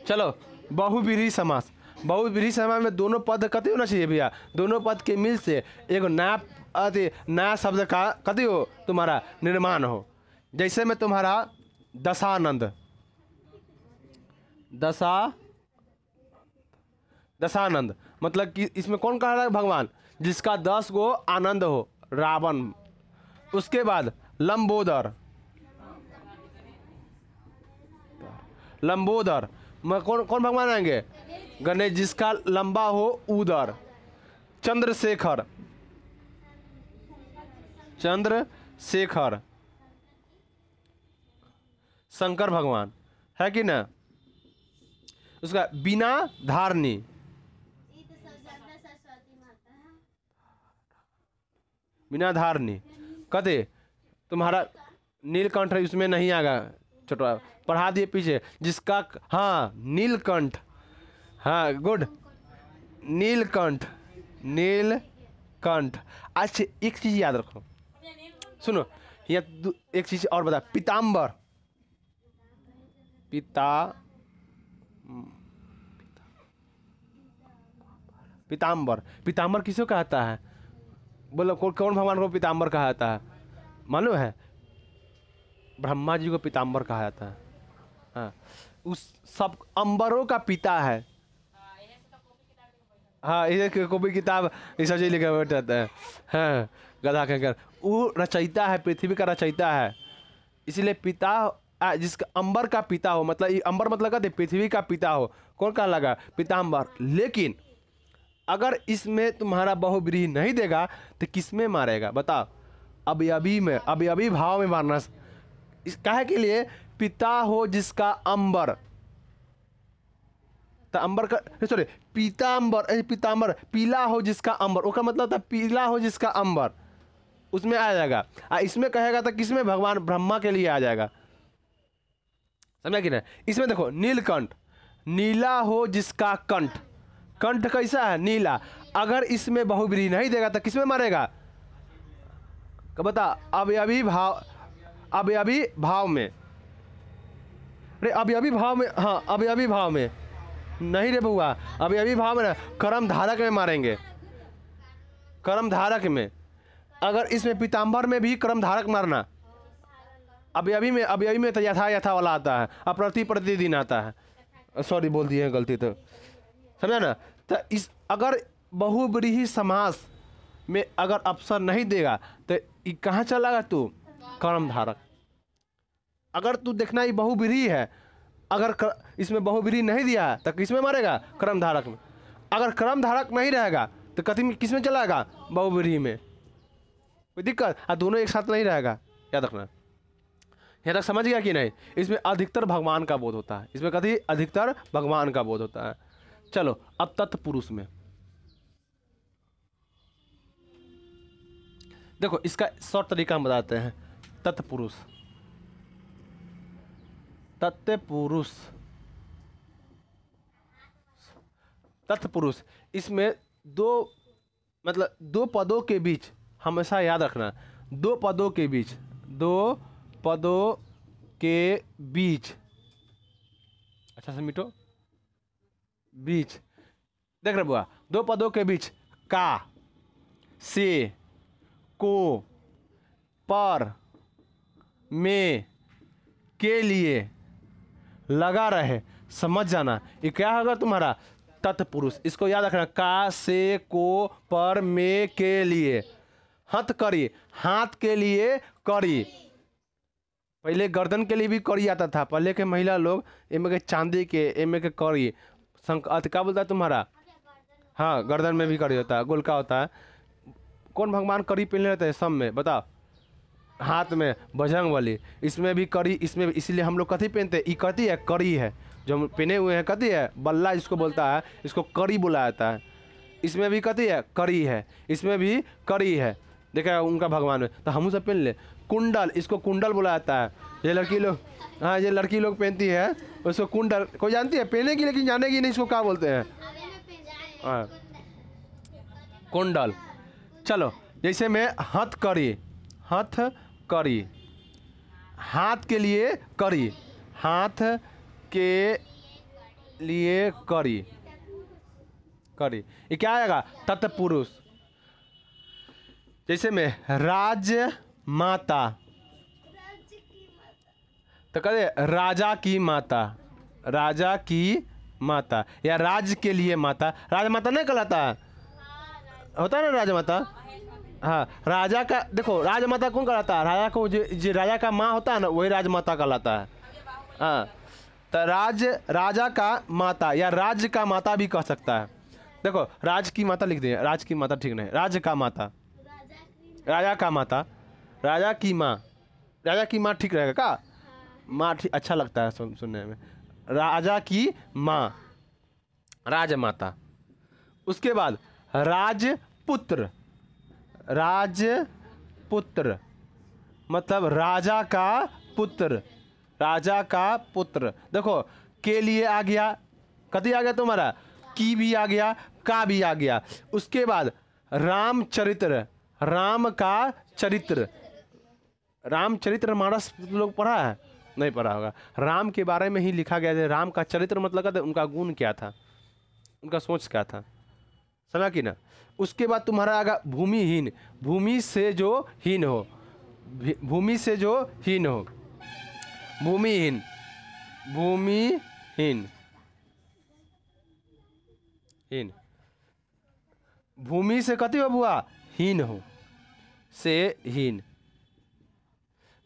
चलो बहुब्रीही समास, बहुब्रीही समास में दोनों पद कति होना चाहिए भैया? दोनों पद के मिल से एक नया शब्द का कति हो तुम्हारा निर्माण हो। जैसे में तुम्हारा दशानंद, दशानंद मतलब कि इसमें कौन कह रहा है? भगवान, जिसका 10 गो आनंद हो, रावण। उसके बाद लंबोदर, लंबोदर। कौन कौन भगवान आएंगे? गणेश। जिसका लंबा हो उदर। चंद्रशेखर, चंद्रशेखर शंकर भगवान है कि ना। उसका बिना धारणी, बिना धारणी कदे तुम्हारा नीलकंठ इसमें नहीं आएगा, छोटा पढ़ा दिए पीछे। जिसका हाँ नीलकंठ, हाँ गुड, नीलकंठ, नीलकंठ। अच्छा एक चीज याद रखो, सुनो यहाँ एक चीज और बता। पीताम्बर, पीताम्बर, पीताम्बर किसको कहता है? बोलो कौन भगवान को पीताम्बर कहा जाता है? मालूम है? ब्रह्मा जी को पीताम्बर कहा जाता है। हाँ, उस सब अंबरों का पिता है। हाँ ये कॉपी किताब ये सब चीज लिखा बैठा है। हाँ गधा कहकर वो रचयिता है, पृथ्वी का रचयिता है। इसलिए पिता जिसका अंबर का पिता हो, मतलब अंबर मतलब कहते पृथ्वी का पिता हो, कौन कहा लगा? पीताम्बर। लेकिन अगर इसमें तुम्हारा बहुब्रीहि नहीं देगा तो किसमें मारेगा बताओ? अभी में, अभी भाव में मारना। इस काहे के लिए? पिता हो जिसका अंबर, तो अंबर का सॉरी पीताम्बर, पीताम्बर पीला हो जिसका अंबर, उसका मतलब था पीला हो जिसका अंबर, उसमें आ जाएगा। इसमें कहेगा तो किसमें? भगवान ब्रह्मा के लिए आ जाएगा। समझा कि नहीं? इसमें देखो नीलकंठ, नीला हो जिसका कंठ, कंठ कैसा है? नीला। अगर इसमें बहुब्रीहि नहीं देगा तो किसमें मारेगा? बता? अभी भाव में। अरे अभी भाव में, हाँ अभी भाव में नहीं रे बउआ, अभी भाव में ना, कर्म धारक में मारेंगे, कर्म धारक में। अगर इसमें पीताम्बर में भी कर्म धारक मारना, अभी में तो यथा वाला आता है, अब प्रतिदिन आता है। सॉरी बोल दिए गलती, तो समझा ना। तो इस अगर बहुब्रीहि समास में अगर अवसर नहीं देगा तो कहाँ चलागा तू? कर्म धारक। अगर तू देखना ये बहुब्रीहि है, अगर इसमें बहुब्रीहि नहीं दिया तो किसमें मारेगा? कर्म धारक में। अगर कर्म धारक नहीं रहेगा तो कथी में, किसमें चलाएगा? बहुब्रीहि में। कोई दिक्कत? दोनों एक साथ नहीं रहेगा, याद रखना। यहाँ तक समझ गया कि नहीं? इसमें अधिकतर भगवान का बोध होता है, इसमें कभी अधिकतर भगवान का बोध होता है। चलो अब तत्पुरुष में देखो, इसका शॉर्ट तरीका हम बताते हैं। तत्पुरुष, तत्पुरुष, तत्पुरुष, इसमें दो मतलब दो पदों के बीच हमेशा याद रखना, दो पदों के बीच, दो पदों के बीच, अच्छा से मिटो, बीच देख रहे बुआ, दो पदों के बीच का, से, को, पर, में, के लिए लगा रहे, समझ जाना। ये क्या होगा तुम्हारा? तत्पुरुष। इसको याद रखना, का, से, को, पर, में, के लिए। हथ करी, हाथ के लिए करी। पहले गर्दन के लिए भी करी आता था, पहले के महिला लोग एमे के चांदी के, एमे के करी क्या बोलता है तुम्हारा? हाँ गर्दन में भी करी होता है, गोलका होता है। कौन भगवान करी पहने रहते हैं सब में बताओ? हाथ में बजरंग बली, इसमें भी करी, इसमें भी। इसलिए हम लोग कथी पहनते हैं? कथी है? करी है जो हम पहने हुए हैं, कथी है? बल्ला जिसको बोलता है, इसको करी बुलाया जाता है। इसमें भी कथी है? करी है, इसमें भी करी है। देखा उनका भगवान में, तो हम सब पहन ले। कुंडल, इसको कुंडल बुलाया जाता है। ये लड़की लोग, हाँ ये लड़की लोग पहनती है उसको कुंडल। कोई जानती है पहने की, लेकिन जानेगी नहीं इसको क्या बोलते हैं। हाँ कुंडल। चलो जैसे मैं हथ करी, हथ करी, हाथ के लिए करी, हाथ के लिए करी, करी। ये क्या आएगा? तत्पुरुष। जैसे मैं राज माता, तो कहते राजा की माता, राजा की माता, या राज के लिए माता। राजमाता नहीं कहलाता है? होता है ना राजमाता। हाँ राजा का, देखो राजमाता कौन कहलाता है? राजा को जो राजा का माँ होता है ना, वही राजमाता कहलाता है। हाँ तो राजा का माता या राज्य का माता भी कह सकता है। देखो राज की माता लिख दिए, राज की माता ठीक नहीं, राज्य का माता, राजा का माता, राजा की माँ, राजा की माँ ठीक रहेगा का? माँ ठीक अच्छा लगता है सुनने में। राजा की माँ, राजमाता। उसके बाद राजपुत्र, राजपुत्र मतलब राजा का पुत्र, राजा का पुत्र। देखो के लिए आ गया, कथी आ गया तुम्हारा? की भी आ गया, का भी आ गया। उसके बाद रामचरित्र, राम का चरित्र, रामचरित्र मानस लोग पढ़ा है? नहीं पढ़ा होगा। राम के बारे में ही लिखा गया है। राम का चरित्र मतलब कहते उनका गुण क्या था, उनका सोच क्या था, समझा कि ना। उसके बाद तुम्हारा आगा भूमिहीन, भूमि से जो हीन हो, भूमि से जो हीन हो, भूमिहीन, भूमिहीन, हीन, भूमि से कथी हो बुआ? हीन हो, से हीन।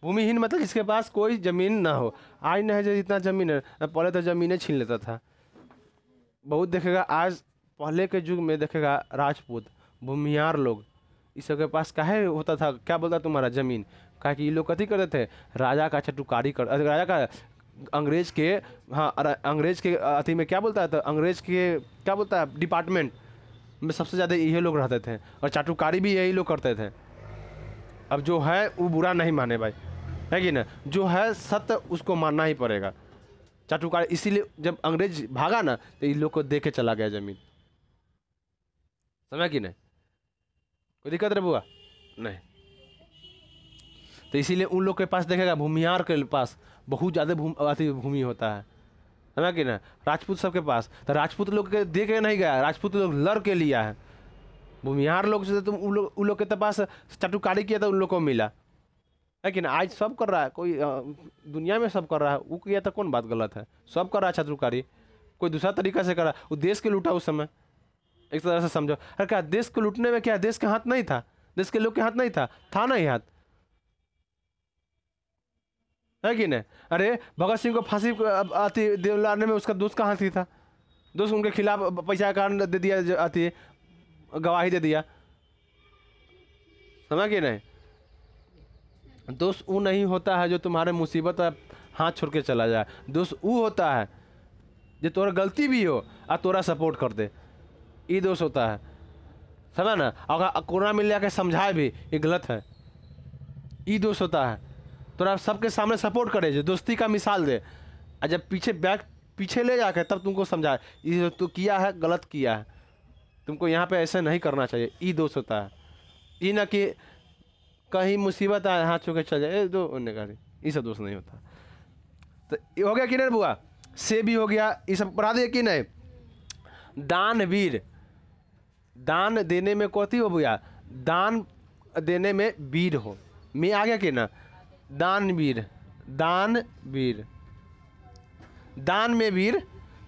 भूमिहीन मतलब जिसके पास कोई जमीन ना हो। आज न है जो जितना जमीन है, पहले तो जमीनें छीन लेता था बहुत। देखेगा आज पहले के युग में देखेगा राजपूत भूमिहार लोग, इस सबके पास काहे होता था, क्या बोलता तुम्हारा जमीन, कहा कि ये लोग कथी करते थे? राजा का चटुकारी कर, राजा का अंग्रेज के, हाँ अंग्रेज के अथी में क्या बोलता है, तो अंग्रेज के क्या बोलता है डिपार्टमेंट में सबसे ज़्यादा यही लोग रहते थे और चाटुकारी भी यही लोग करते थे। अब जो है वो बुरा नहीं माने भाई, है कि ना, जो है सत्य उसको मानना ही पड़ेगा। चाटुकारी इसीलिए जब अंग्रेज भागा ना तो इन लोग को दे के चला गया जमीन, समझा कि नहीं? कोई दिक्कत रहे बुआ? नहीं। तो इसीलिए उन लोग के पास देखेगा भूमिहार के पास बहुत ज़्यादा भूमि होता है, समझा कि ना। राजपूत सबके पास, तो राजपूत लोग के दे के नहीं गया, राजपूत लोग लड़ के लिया है। भूमिहार लोग से तुम उन लोग के पास चाटुकारी किया था, उन लोग को मिला, है कि ना। आज सब कर रहा है, कोई दुनिया में सब कर रहा है, वो किया था कौन बात गलत है? सब कर रहा है चाटुकारी, कोई दूसरा तरीका से कर रहा है। वो देश के लूटा उस समय, एक तरह से समझो। अरे क्या देश को लूटने में क्या देश के हाथ नहीं था? देश के लोग के हाथ नहीं था? था नहीं हाथ, है कि नहीं? अरे भगत सिंह को फांसी दिलाने में उसका दोस्त का हाथ ही था, दोस्त उनके खिलाफ पैसा का कारण दे दिया, आती गवाही दे दिया, समझ कि नहीं? दोस्त वो नहीं होता है जो तुम्हारे मुसीबत हाथ छोड़ के चला जाए। दोस्त वो होता है जो तोरा गलती भी हो और तोरा सपोर्ट कर दे, ये दोस्त होता है, समझा ना। अगर कोरोना मिल जाके समझाए भी ये गलत है, ये दोस्त होता है। तोरा सबके सामने सपोर्ट करे, जो दोस्ती का मिसाल दे, और जब पीछे ले जाके तब तुमको समझाए ये जो तू किया है गलत किया है, तुमको यहाँ पे ऐसे नहीं करना चाहिए, ये दोस्त होता है। ये ना कि कहीं मुसीबत आए हाथ छू के चल जाए दो उन्हें का, ये सब दोस्त नहीं होता। तो ये हो गया कि नहीं बुआ? से भी हो गया, ये सब पढ़ा दिए कि नहीं? दानवीर, दान देने में कथी हो भैया? दान देने में वीर हो, मैं आ गया कि ना? दानवीर, दानवीर, दान में वीर,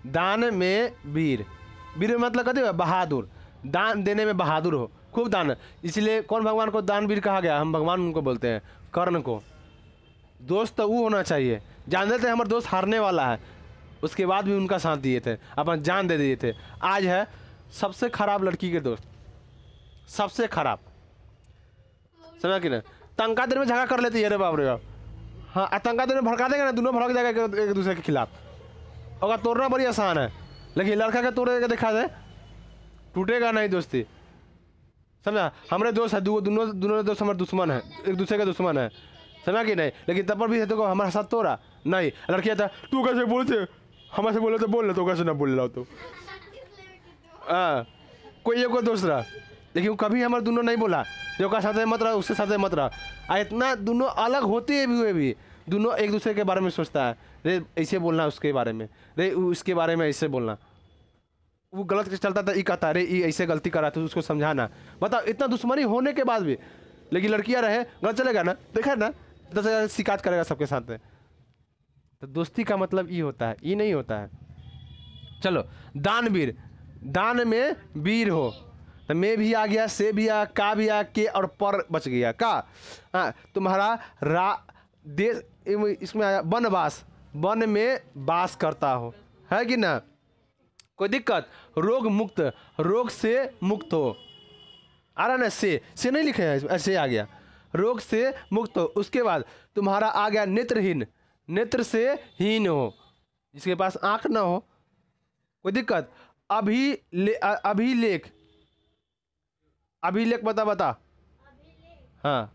दान में वीर, वीर मतलब कथी हो? बहादुर, दान देने में बहादुर हो, खूब दान। इसलिए कौन भगवान को दानवीर कहा गया? हम भगवान उनको बोलते हैं, कर्ण को। दोस्त तो वो होना चाहिए, जानते थे हमारे दोस्त हारने वाला है, उसके बाद भी उनका साथ दिए थे, अपन जान दे दिए थे। आज है सबसे खराब लड़की के दोस्त, सबसे खराब, समझा कि ना। तंका देर में झगड़ा कर लेती है, रे बाप रे बाप। हाँ तंका देर में भड़का देगा ना, दोनों भड़क जाएगा एक दूसरे के खिलाफ। अगर तोड़ना बड़ी आसान है, लेकिन लड़का का तोड़ेगा दिखा दे, टूटेगा नहीं दोस्ती, समझा। हमारे दोस्त है, दोनों दोस्त हमारे दुश्मन है, एक दूसरे के दुश्मन है, समझा कि नहीं। लेकिन तब पर भी है तो हमारे साथ तोड़ा नहीं। लड़कियाँ था तू कैसे बोलते, हमारे से बोले तो बोल रहे, तो कैसे ना बोल रहा हो तो, हाँ कोई एक दोस्त रहा, लेकिन कभी हमारे दोनों नहीं बोला जो का साथ मत रहा उसके साथ मत रहा। इतना दोनों अलग होते हुए भी दोनों एक दूसरे के बारे में सोचता है, रे ऐसे बोलना उसके बारे में, रे उसके बारे में ऐसे बोलना। वो गलत चलता था, ये कहता रे ये ऐसे गलती करा तो उसको समझाना। बताओ इतना दुश्मनी होने के बाद भी, लेकिन लड़कियां रहे गलत चलेगा ना, देखा ना 10,000 शिकायत करेगा सबके साथ में। तो दोस्ती का मतलब ये होता है, ये नहीं होता है। चलो दानवीर, दान में वीर हो, तो मैं भी आ गया, से भी आ, का भी आ, के और पर बच गया का। हाँ तुम्हारा देश इसमें आया वनवास, वन में वास करता हो, है कि ना। कोई दिक्कत। रोग मुक्त, रोग से मुक्त हो, आ रहा ना, से नहीं लिखे हैं, ऐसे आ गया, रोग से मुक्त हो। उसके बाद तुम्हारा आ गया नेत्रहीन, नेत्र से हीन हो, जिसके पास आंख ना हो। कोई दिक्कत। अभिलेख, अभिलेख बता। हाँ,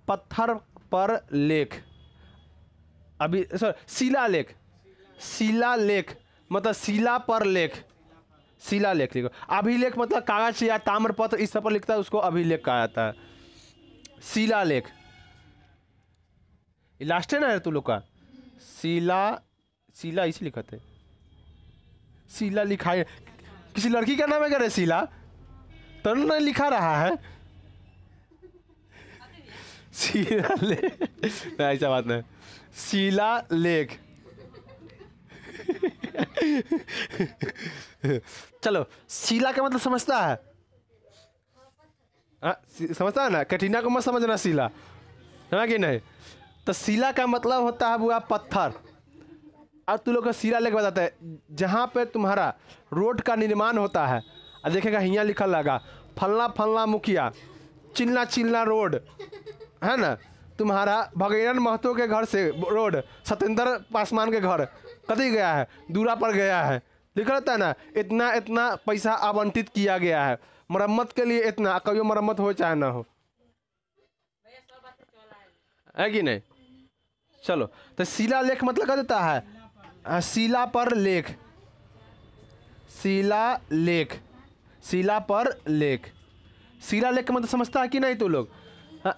पत्थर पर लेख, शिलालेख, शिलालेख मतलब शिला पर लेख, शिलालेख लिखो। अभिलेख मतलब कागज या ताम्रपत्र इस सब पर लिखता है, उसको अभिलेख कहा जाता है। शिलालेख, लास्ट है ना तू लोग का, शिला इसे लिखा थे, शिला लिखा है, किसी लड़की का नाम है क्या शिला, तो नहीं लिखा रहा है शिलालेख ऐसा बात नहीं, शिलालेख चलो, शिला का मतलब समझता है, समझता है ना, कठिना को मत समझना शिला, है कि नहीं। तो शिला का मतलब होता है बुआ पत्थर। अब तू लोग का शिलालेख बताता है, जहाँ पे तुम्हारा रोड का निर्माण होता है, और देखेगा हियाँ लिखल लगा फलना फलना मुखिया, चिल्ला चिल्ला रोड, है ना। तुम्हारा भगैरन महतो के घर से रोड सत्येंद्र पासवान के घर कभी गया है, दूरा पर गया है, लिखा रहता है ना, इतना इतना पैसा आवंटित किया गया है, मरम्मत के लिए इतना, कभी मरम्मत हो चाहे ना हो, है कि नहीं। चलो, तो शिलालेख मतलब क्या देता है, शिला पर लेख, शिलालेख, शिला पर लेख। शिलालेख का मतलब समझता है कि नहीं तू लोग,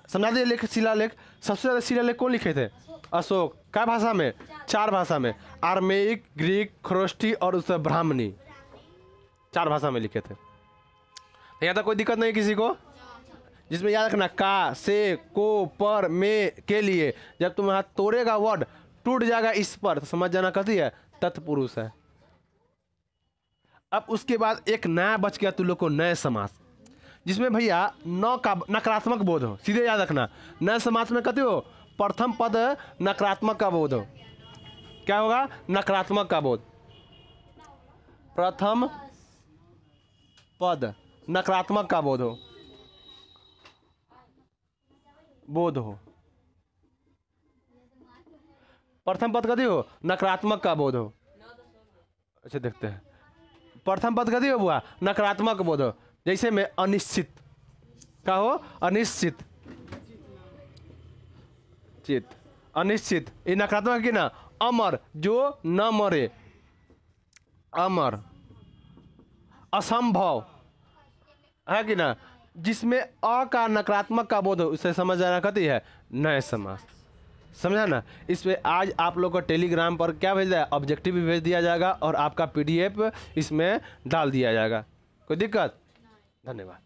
समझा दिए लेख, शिलालेख। सबसे ज़्यादा शिलालेख कौन लिखे थे, अशोक। क्या भाषा में, 4 भाषा में, आर्मेइक, ग्रीक, खरोष्टी और उससे ब्राह्मणी, 4 भाषा में लिखे थे। यहाँ तक कोई दिक्कत नहीं किसी को, जिसमें याद रखना का, से, को, पर, में के लिए, जब तुम यहाँ तोड़ेगा वर्ड टूट जाएगा इस पर, तो समझ जाना कथी है, तत्पुरुष है। अब उसके बाद एक नया बच गया तू लोग को, नए समास, जिसमें भैया न का नकारात्मक बोध हो, सीधे याद रखना। नए समास में कथी हो, प्रथम पद नकारात्मक का बोध हो। क्या होगा, नकारात्मक का बोध, प्रथम पद नकारात्मक का बोध हो, बोध हो। प्रथम पद कथी हो, नकारात्मक का बोध हो। अच्छा देखते हैं, प्रथम पद कथी हो बुआ, नकारात्मक बोध हो। जैसे में अनिश्चित, क्या हो, अनिश्चित चित, अनिश्चित, ये नकारात्मक की ना। अमर, जो न मरे, अमर। असंभव, है कि ना, जिसमें अ का नकारात्मक का बोध हो, उसे समझ जाना कथी है, नए समास। समझा ना। इस पे आज आप लोग को टेलीग्राम पर क्या भेज दिया, ऑब्जेक्टिव भी भेज दिया जाएगा और आपका PDF इसमें डाल दिया जाएगा। कोई दिक्कत, धन्यवाद।